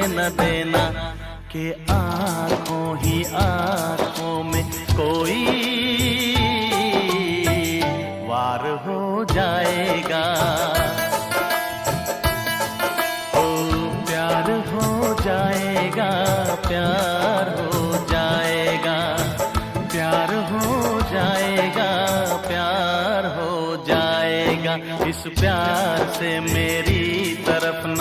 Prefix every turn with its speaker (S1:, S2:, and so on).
S1: न देना कि आंखों ही आंखों में कोई वार हो जाएगा। ओ प्यार हो जाएगा, प्यार हो जाएगा, प्यार हो जाएगा, प्यार हो जाएगा। इस प्यार से मेरी तरफ